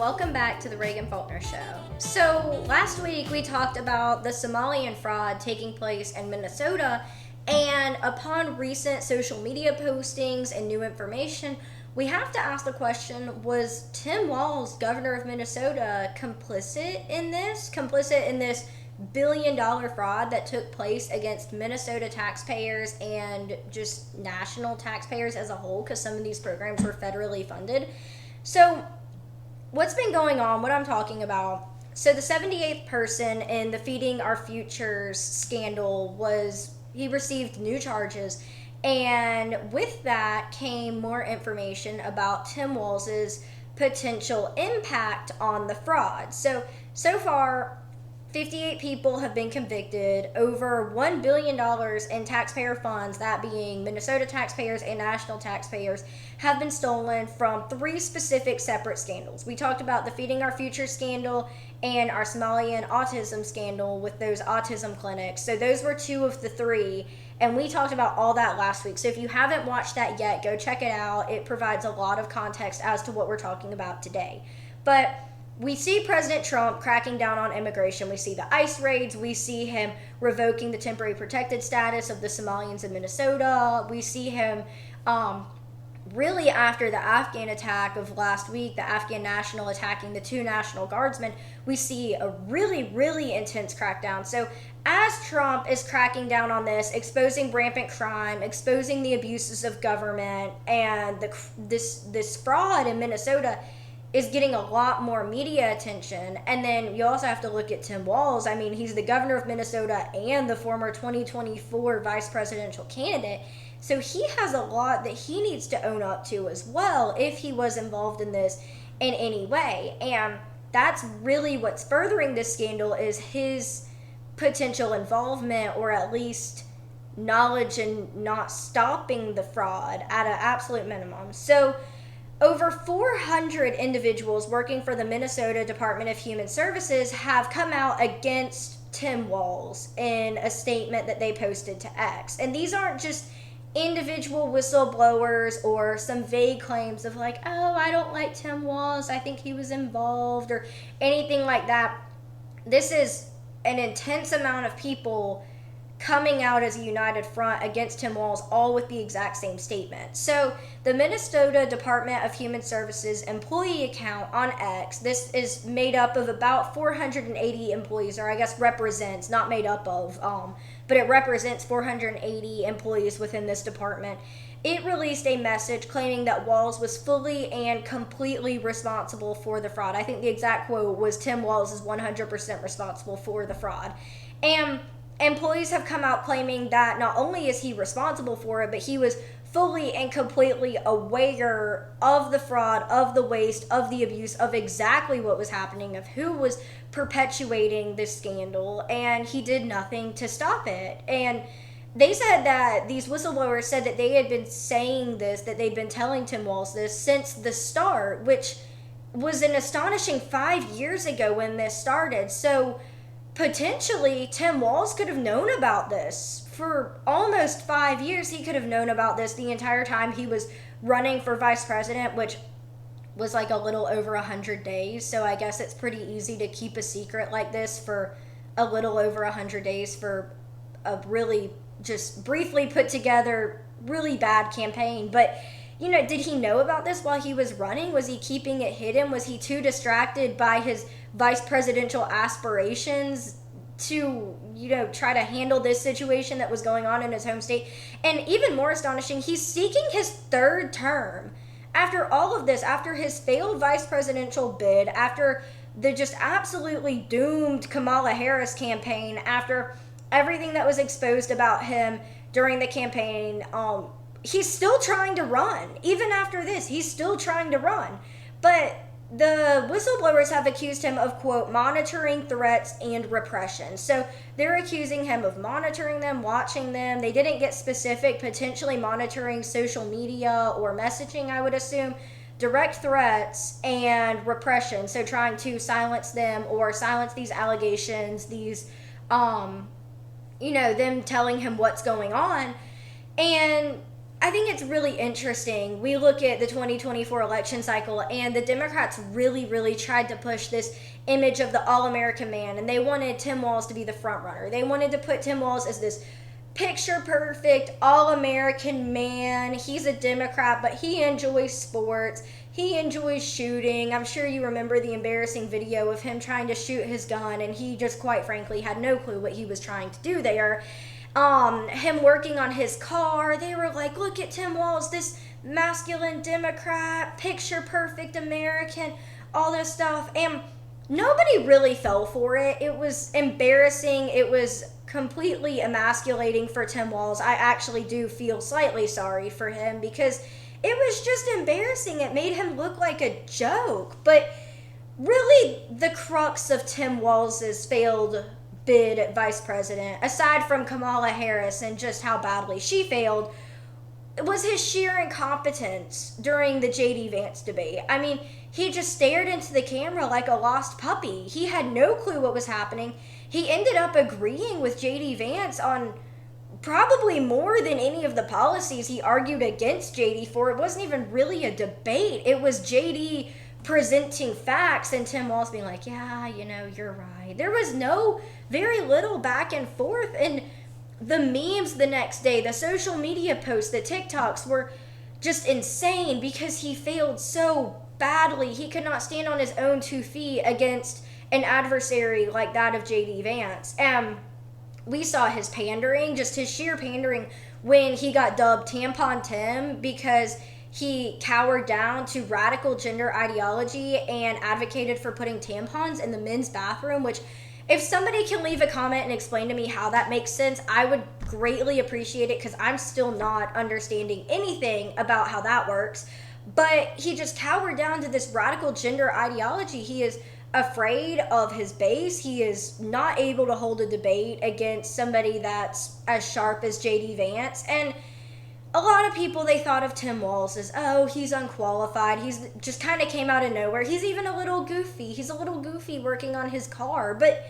welcome back to the Reagan Faulkner Show. So last week we talked about the Somali fraud taking place in Minnesota, and upon recent social media postings and new information, we have to ask the question, was Tim Walz, governor of Minnesota, complicit in this billion-dollar fraud that took place against Minnesota taxpayers and just national taxpayers as a whole, because some of these programs were federally funded? So what's been going on, what I'm talking about, so the 78th person in the Feeding Our Futures scandal he received new charges, and with that came more information about Tim Walz's potential impact on the fraud. So far, 58 people have been convicted. Over $1 billion in taxpayer funds, that being Minnesota taxpayers and national taxpayers, have been stolen from 3 specific separate scandals. We talked about the Feeding Our Future scandal and our Somali and autism scandal with those autism clinics. So those were 2 of the 3, and we talked about all that last week. So if you haven't watched that yet, go check it out. It provides a lot of context as to what we're talking about today. But we see President Trump cracking down on immigration. We see the ICE raids. We see him revoking the temporary protected status of the Somalians in Minnesota. We see him really after the Afghan attack of last week, the Afghan national attacking the 2 National Guardsmen, we see a really, really intense crackdown. So as Trump is cracking down on this, exposing rampant crime, exposing the abuses of government, and this fraud in Minnesota is getting a lot more media attention. And then you also have to look at Tim Walz. I mean, he's the governor of Minnesota and the former 2024 vice presidential candidate. So he has a lot that he needs to own up to as well if he was involved in this in any way. And that's really what's furthering this scandal, is his potential involvement, or at least knowledge and not stopping the fraud at an absolute minimum. So over 400 individuals working for the Minnesota Department of Human Services have come out against Tim Walz in a statement that they posted to X. And these aren't just individual whistleblowers or some vague claims of like, oh, I don't like Tim Walz, I think he was involved, or anything like that. This is an intense amount of people coming out as a united front against Tim Walz, all with the exact same statement. So the Minnesota Department of Human Services employee account on X, this is made up of about 480 employees, or I guess represents, not made up of, but it represents 480 employees within this department. It released a message claiming that Walz was fully and completely responsible for the fraud. I think the exact quote was, Tim Walz is 100% responsible for the fraud. And employees have come out claiming that not only is he responsible for it, but he was fully and completely aware of the fraud, of the waste, of the abuse, of exactly what was happening, of who was perpetuating this scandal, and he did nothing to stop it. And they said that these whistleblowers said that they had been saying this, that they'd been telling Tim Walz this since the start, which was an astonishing 5 years ago when this started. So potentially, Tim Walz could have known about this for almost 5 years. He could have known about this the entire time he was running for vice president, which was like a little over 100 days. So I guess it's pretty easy to keep a secret like this for a little over 100 days for a really just briefly put together really bad campaign. But you know, did he know about this while he was running? Was he keeping it hidden? Was he too distracted by his vice presidential aspirations to, you know, try to handle this situation that was going on in his home state? And even more astonishing, he's seeking his 3rd term. After all of this, after his failed vice presidential bid, after the just absolutely doomed Kamala Harris campaign, after everything that was exposed about him during the campaign, he's still trying to run. Even after this, he's still trying to run. But the whistleblowers have accused him of, quote, monitoring threats and repression. So they're accusing him of monitoring them, watching them. They didn't get specific, potentially monitoring social media or messaging, I would assume. Direct threats and repression. So trying to silence them or silence these allegations, these, them telling him what's going on. And I think it's really interesting. We look at the 2024 election cycle, and the Democrats really, really tried to push this image of the all-American man, and they wanted Tim Walz to be the front runner. They wanted to put Tim Walz as this picture-perfect all-American man. He's a Democrat, but he enjoys sports. He enjoys shooting. I'm sure you remember the embarrassing video of him trying to shoot his gun, and he just quite frankly had no clue what he was trying to do there. Him working on his car, they were like, look at Tim Walz, this masculine Democrat, picture perfect American, all this stuff. And nobody really fell for it. It was embarrassing. It was completely emasculating for Tim Walz. I actually do feel slightly sorry for him because it was just embarrassing. It made him look like a joke. But really, the crux of Tim Walz's failed bid at vice president, aside from Kamala Harris and just how badly she failed, was his sheer incompetence during the J.D. Vance debate. I mean, he just stared into the camera like a lost puppy. He had no clue what was happening. He ended up agreeing with J.D. Vance on probably more than any of the policies he argued against J.D. for. It wasn't even really a debate. It was J.D. presenting facts and Tim Walz being like, yeah, you're right. There was very little back and forth. And the memes the next day, the social media posts, the TikToks were just insane because he failed so badly. He could not stand on his own 2 feet against an adversary like that of J.D. Vance. We saw his pandering, just his sheer pandering, when he got dubbed Tampon Tim because he cowered down to radical gender ideology and advocated for putting tampons in the men's bathroom, which if somebody can leave a comment and explain to me how that makes sense, I would greatly appreciate it because I'm still not understanding anything about how that works. But he just cowered down to this radical gender ideology. He is afraid of his base. He is not able to hold a debate against somebody that's as sharp as J.D. Vance. And a lot of people, they thought of Tim Walz as, oh, he's unqualified. He's just kind of came out of nowhere. He's even a little goofy. He's a little goofy working on his car. But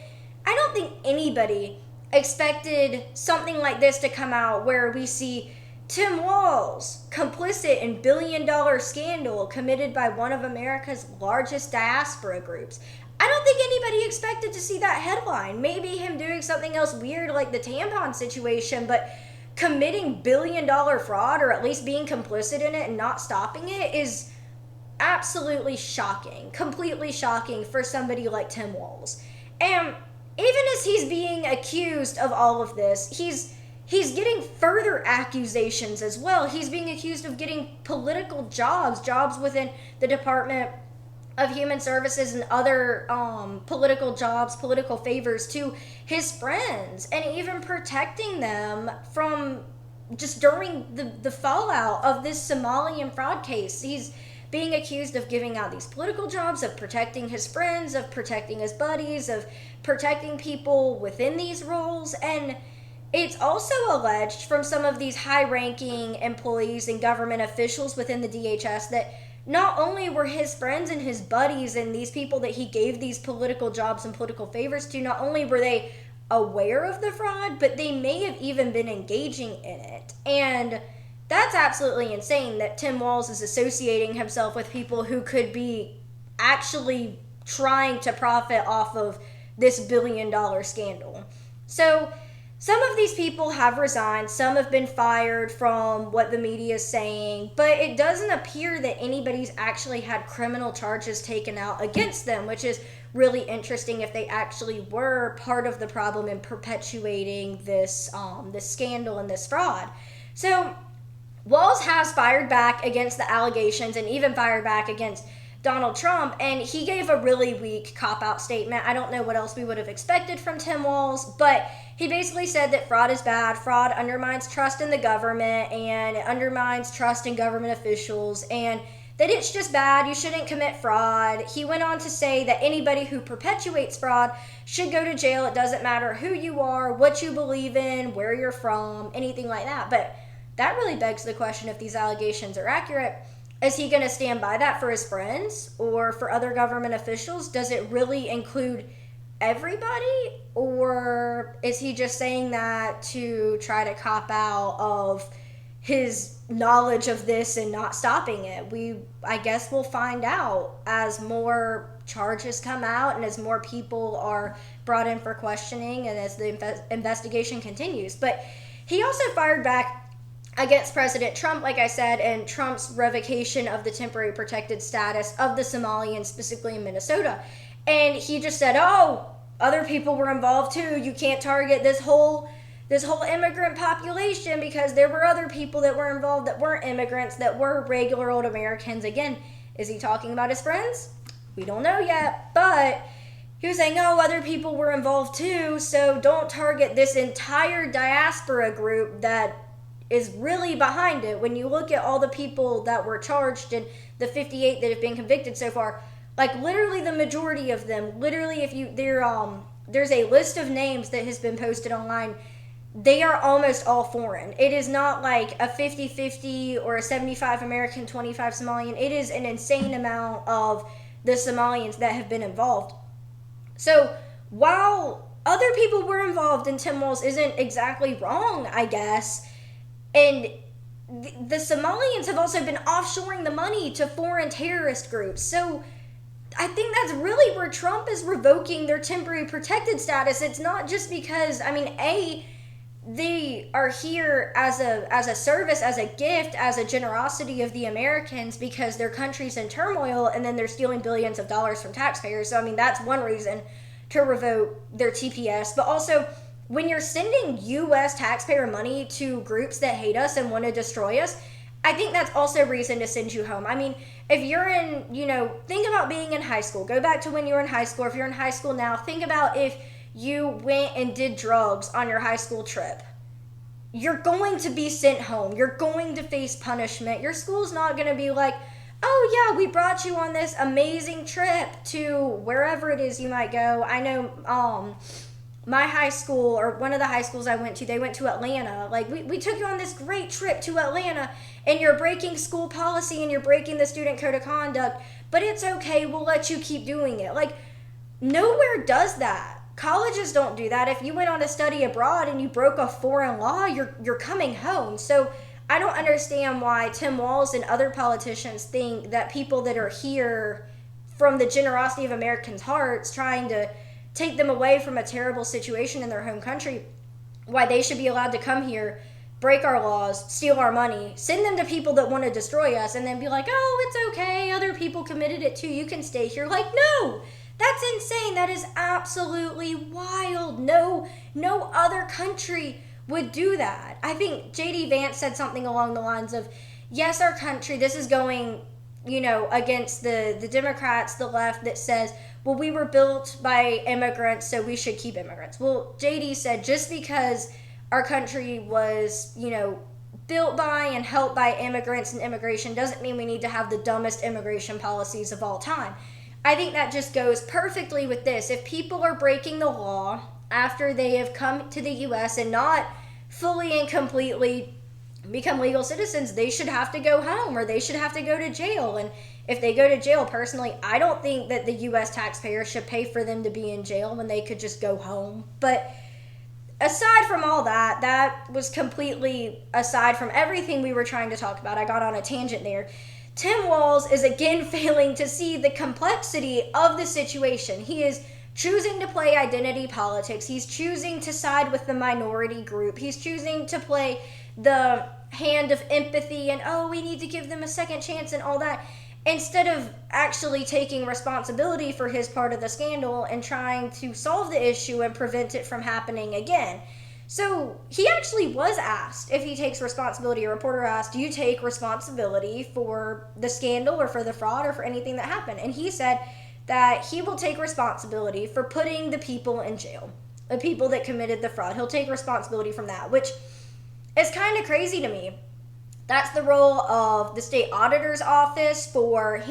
I don't think anybody expected something like this to come out where we see Tim Walz complicit in billion-dollar scandal committed by one of America's largest diaspora groups. I don't think anybody expected to see that headline. Maybe him doing something else weird like the tampon situation, but committing billion-dollar fraud, or at least being complicit in it and not stopping it, is absolutely shocking, completely shocking for somebody like Tim Walz. And even as he's being accused of all of this, he's getting further accusations as well. He's being accused of getting political jobs within the Department of Human Services and other political jobs, political favors to his friends, and even protecting them from just during the fallout of this Somali fraud case. He's being accused of giving out these political jobs, of protecting his friends, of protecting his buddies, of protecting people within these roles. And it's also alleged from some of these high-ranking employees and government officials within the DHS that not only were his friends and his buddies and these people that he gave these political jobs and political favors to, not only were they aware of the fraud, but they may have even been engaging in it. And that's absolutely insane that Tim Walz is associating himself with people who could be actually trying to profit off of this billion-dollar scandal. So some of these people have resigned, some have been fired from what the media is saying, but it doesn't appear that anybody's actually had criminal charges taken out against them, which is really interesting if they actually were part of the problem in perpetuating this scandal and this fraud. So Walz has fired back against the allegations and even fired back against Donald Trump, and he gave a really weak cop-out statement. I don't know what else we would have expected from Tim Walz, but he basically said that fraud is bad, fraud undermines trust in the government, and it undermines trust in government officials, and that it's just bad, you shouldn't commit fraud. He went on to say that anybody who perpetuates fraud should go to jail. It doesn't matter who you are, what you believe in, where you're from, anything like that. But that really begs the question if these allegations are accurate. Is he going to stand by that for his friends or for other government officials? Does it really include everybody? Or is he just saying that to try to cop out of his knowledge of this and not stopping it. I guess we'll find out as more charges come out and as more people are brought in for questioning and as the investigation continues. But he also fired back against President Trump, like I said, and Trump's revocation of the temporary protected status of the Somalians, specifically in Minnesota. And he just said, oh, other people were involved too. You can't target this whole immigrant population because there were other people that were involved that weren't immigrants, that were regular old Americans. Again, is he talking about his friends? We don't know yet, but he was saying, oh, other people were involved too, so don't target this entire diaspora group that is really behind it. When you look at all the people that were charged and the 58 that have been convicted so far, like literally the majority of them, literally there's a list of names that has been posted online. They are almost all foreign. It is not like a 50-50 or a 75 American, 25 Somalian. It is an insane amount of the Somalians that have been involved. So while other people were involved and Tim Walz isn't exactly wrong, I guess, and the Somalians have also been offshoring the money to foreign terrorist groups. So I think that's really where Trump is revoking their temporary protected status. It's not just because, they are here as a service, as a gift, as a generosity of the Americans because their country's in turmoil and then they're stealing billions of dollars from taxpayers. So, that's one reason to revoke their TPS. But also, when you're sending U.S. taxpayer money to groups that hate us and want to destroy us, I think that's also reason to send you home. If you're in, think about being in high school. Go back to when you were in high school. If you're in high school now, think about if you went and did drugs on your high school trip. You're going to be sent home. You're going to face punishment. Your school's not going to be like, oh yeah, we brought you on this amazing trip to wherever it is you might go. I know my high school, or one of the high schools I went to, they went to Atlanta. Like, we took you on this great trip to Atlanta, and you're breaking school policy and you're breaking the student code of conduct, but it's okay, we'll let you keep doing it. Like, nowhere does that. Colleges don't do that. If you went on a study abroad and you broke a foreign law, you're coming home. So I don't understand why Tim Walz and other politicians think that people that are here from the generosity of Americans' hearts, trying to take them away from a terrible situation in their home country, why they should be allowed to come here, break our laws, steal our money, send them to people that want to destroy us, and then be like, oh, it's okay, other people committed it too, you can stay here. Like, no, that's insane. That is absolutely wild. No other country would do that. I think J.D. Vance said something along the lines of, yes, our country, this is going, against the Democrats, the left, that says, well, we were built by immigrants, so we should keep immigrants. Well, J.D. said just because our country was, built by and helped by immigrants and immigration doesn't mean we need to have the dumbest immigration policies of all time. I think that just goes perfectly with this. If people are breaking the law after they have come to the U.S. and not fully and completely become legal citizens, they should have to go home or they should have to go to jail. And if they go to jail, personally, I don't think that the U.S. taxpayer should pay for them to be in jail when they could just go home. But aside from all that, that was completely aside from everything we were trying to talk about. I got on a tangent there. Tim Walz is again failing to see the complexity of the situation. He is choosing to play identity politics. He's choosing to side with the minority group. He's choosing to play the hand of empathy and, oh, we need to give them a second chance and all that, instead of actually taking responsibility for his part of the scandal and trying to solve the issue and prevent it from happening again. So he actually was asked if he takes responsibility. A reporter asked, do you take responsibility for the scandal or for the fraud or for anything that happened? And he said that he will take responsibility for putting the people in jail, the people that committed the fraud. He'll take responsibility from that, which is kind of crazy to me. That's the role of the state auditor's office for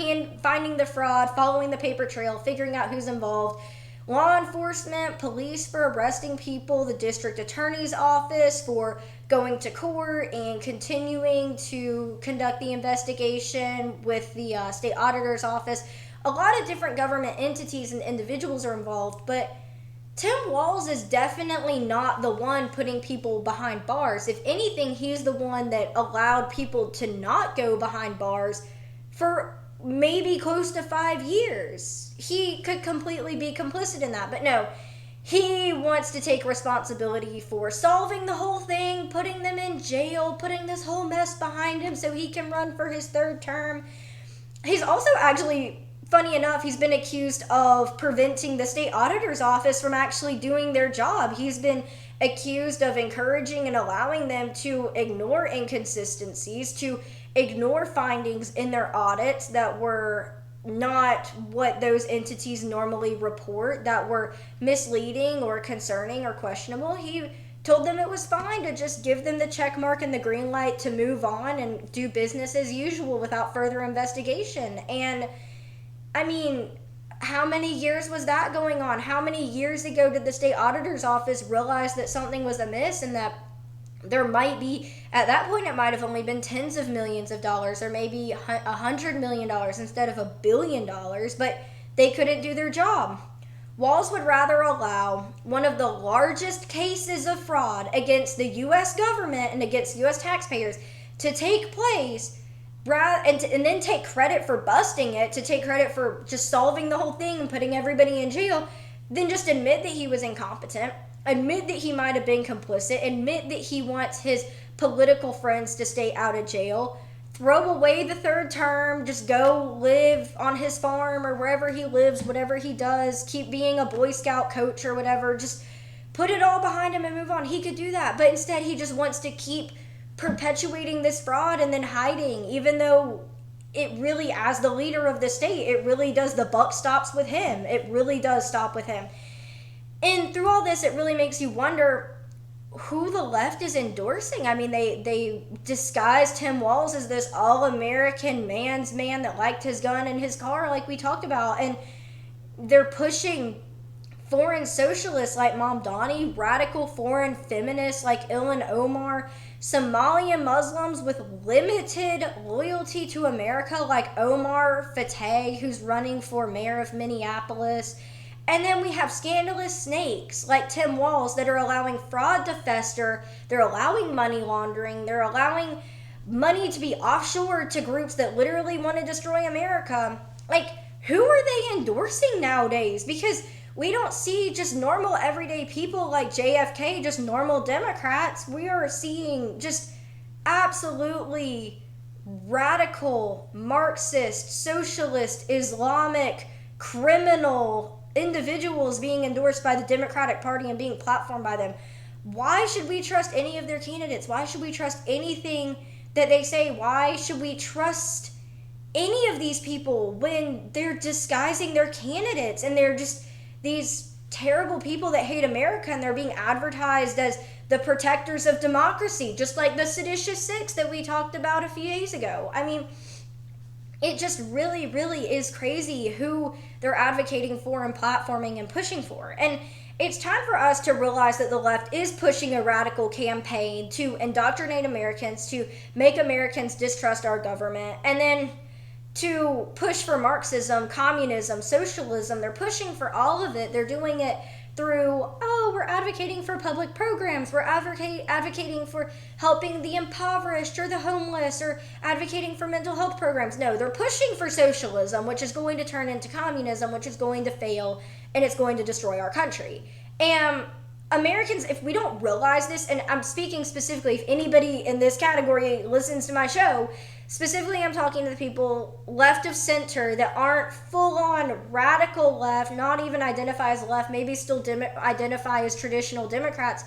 finding the fraud, following the paper trail, figuring out who's involved. Law enforcement, police for arresting people, the district attorney's office for going to court and continuing to conduct the investigation with the state auditor's office. A lot of different government entities and individuals are involved, but Tim Walz is definitely not the one putting people behind bars. If anything, he's the one that allowed people to not go behind bars for maybe close to 5 years. He could completely be complicit in that. But no, he wants to take responsibility for solving the whole thing, putting them in jail, putting this whole mess behind him so he can run for his 3rd term. He's also actually, funny enough, he's been accused of preventing the state auditor's office from actually doing their job. He's been accused of encouraging and allowing them to ignore inconsistencies, to ignore findings in their audits that were not what those entities normally report, that were misleading or concerning or questionable. He told them it was fine to just give them the check mark and the green light to move on and do business as usual without further investigation. And I mean, how many years was that going on? How many years ago did the state auditor's office realize that something was amiss and that there might be, at that point it might have only been tens of millions of dollars or maybe $100 million instead of $1 billion, but they couldn't do their job. Walz would rather allow one of the largest cases of fraud against the U.S. government and against U.S. taxpayers to take place and then take credit for busting it, to take credit for just solving the whole thing and putting everybody in jail, than just admit that he was incompetent, admit that he might have been complicit, admit that he wants his political friends to stay out of jail, throw away the 3rd term, just go live on his farm or wherever he lives, whatever he does, keep being a Boy Scout coach or whatever, just put it all behind him and move on. He could do that, but instead he just wants to keep perpetuating this fraud and then hiding, even though it really, as the leader of the state, it really does, the buck stops with him. It really does stop with him. And through all this, it really makes you wonder who the left is endorsing. I mean, they disguised Tim Walz as this all-American man's man that liked his gun and his car, like we talked about, and they're pushing foreign socialists like Mamdani, radical foreign feminists like Ilhan Omar, Somalian Muslims with limited loyalty to America like Omar Fateh, who's running for mayor of Minneapolis. And then we have scandalous snakes like Tim Walz that are allowing fraud to fester. They're allowing money laundering. They're allowing money to be offshore to groups that literally want to destroy America. Like, who are they endorsing nowadays? Because we don't see just normal everyday people like JFK, just normal Democrats. We are seeing just absolutely radical, Marxist, socialist, Islamic, criminal individuals being endorsed by the Democratic Party and being platformed by them. Why should we trust any of their candidates? Why should we trust anything that they say? Why should we trust any of these people when they're disguising their candidates and they're just these terrible people that hate America and they're being advertised as the protectors of democracy, just like the seditious six that we talked about a few days ago? I mean, it just really, really is crazy who they're advocating for and platforming and pushing for. And it's time for us to realize that the left is pushing a radical campaign to indoctrinate Americans, to make Americans distrust our government, and then to push for Marxism, communism, socialism. They're pushing for all of it. They're doing it through, we're advocating for public programs, we're advocating for helping the impoverished or the homeless, or advocating for mental health programs. No, they're pushing for socialism, which is going to turn into communism, which is going to fail, and it's going to destroy our country. And Americans, if we don't realize this, and I'm speaking specifically, if anybody in this category listens to my show, specifically I'm talking to the people left of center that aren't full-on radical left, not even identify as left, maybe still identify as traditional Democrats.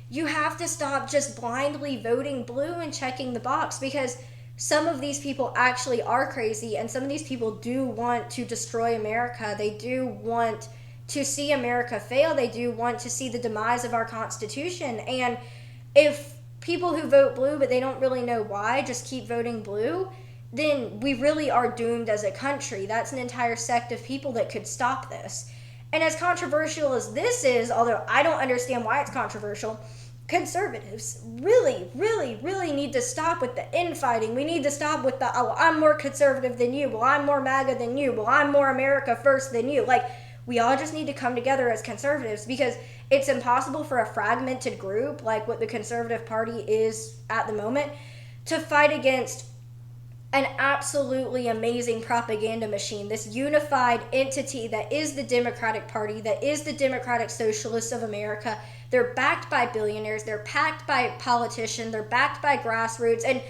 You have to stop just blindly voting blue and checking the box, because some of these people actually are crazy, and some of these people do want to destroy America. They do want to see America fail. They do want to see the demise of our Constitution. And if people who vote blue but they don't really know why just keep voting blue, then we really are doomed as a country. That's an entire sect of people that could stop this. And as controversial as this is, although I don't understand why it's controversial, conservatives really, really, really need to stop with the infighting. We need to stop with the, I'm more conservative than you. Well, I'm more MAGA than you. Well, I'm more America first than you. Like, We all just need to come together as conservatives, because it's impossible for a fragmented group like what the Conservative Party is at the moment to fight against an absolutely amazing propaganda machine, this unified entity that is the Democratic Party, that is the Democratic Socialists of America. They're backed by billionaires, they're backed by politicians, they're backed by grassroots, and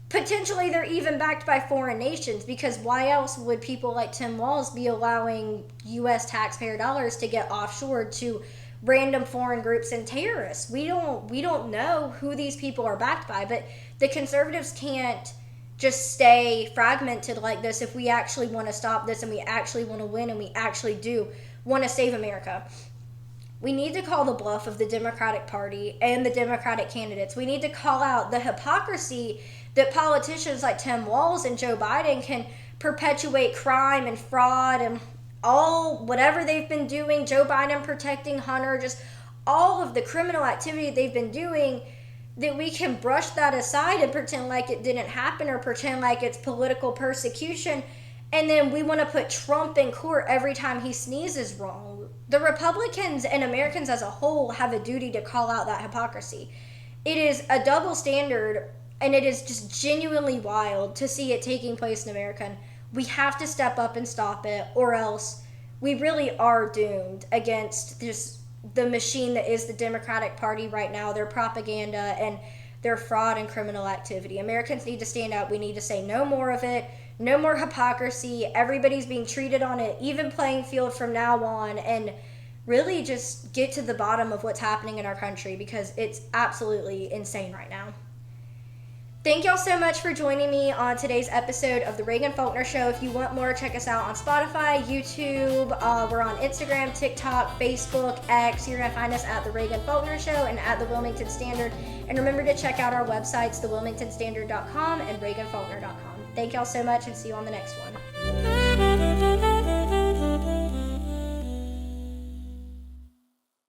potentially they're even backed by foreign nations, because why else would people like Tim Walz be allowing U.S. taxpayer dollars to get offshored to random foreign groups and terrorists? We don't know who these people are backed by, but the conservatives can't just stay fragmented like this if we actually want to stop this, and we actually want to win, and we actually do want to save America. We need to call the bluff of the Democratic Party and the Democratic candidates. We need to call out the hypocrisy that politicians like Tim Walz and Joe Biden can perpetuate crime and fraud and all whatever they've been doing. Joe Biden protecting Hunter, just all of the criminal activity they've been doing, that we can brush that aside and pretend like it didn't happen, or pretend like it's political persecution, and then we want to put Trump in court every time he sneezes wrong. The Republicans and Americans as a whole have a duty to call out that hypocrisy. It is a double standard, and it is just genuinely wild to see it taking place in America. And we have to step up and stop it, or else we really are doomed against just the machine that is the Democratic Party right now, their propaganda and their fraud and criminal activity. Americans need to stand up. We need to say no more of it, no more hypocrisy. Everybody's being treated on an even playing field from now on, and really just get to the bottom of what's happening in our country, because it's absolutely insane right now. Thank y'all so much for joining me on today's episode of the Reagan Faulkner Show. If you want more, check us out on Spotify, YouTube. We're on Instagram, TikTok, Facebook, X. You're going to find us at the Reagan Faulkner Show and at the Wilmington Standard. And remember to check out our websites, thewilmingtonstandard.com and reaganfaulkner.com. Thank y'all so much, and see you on the next one.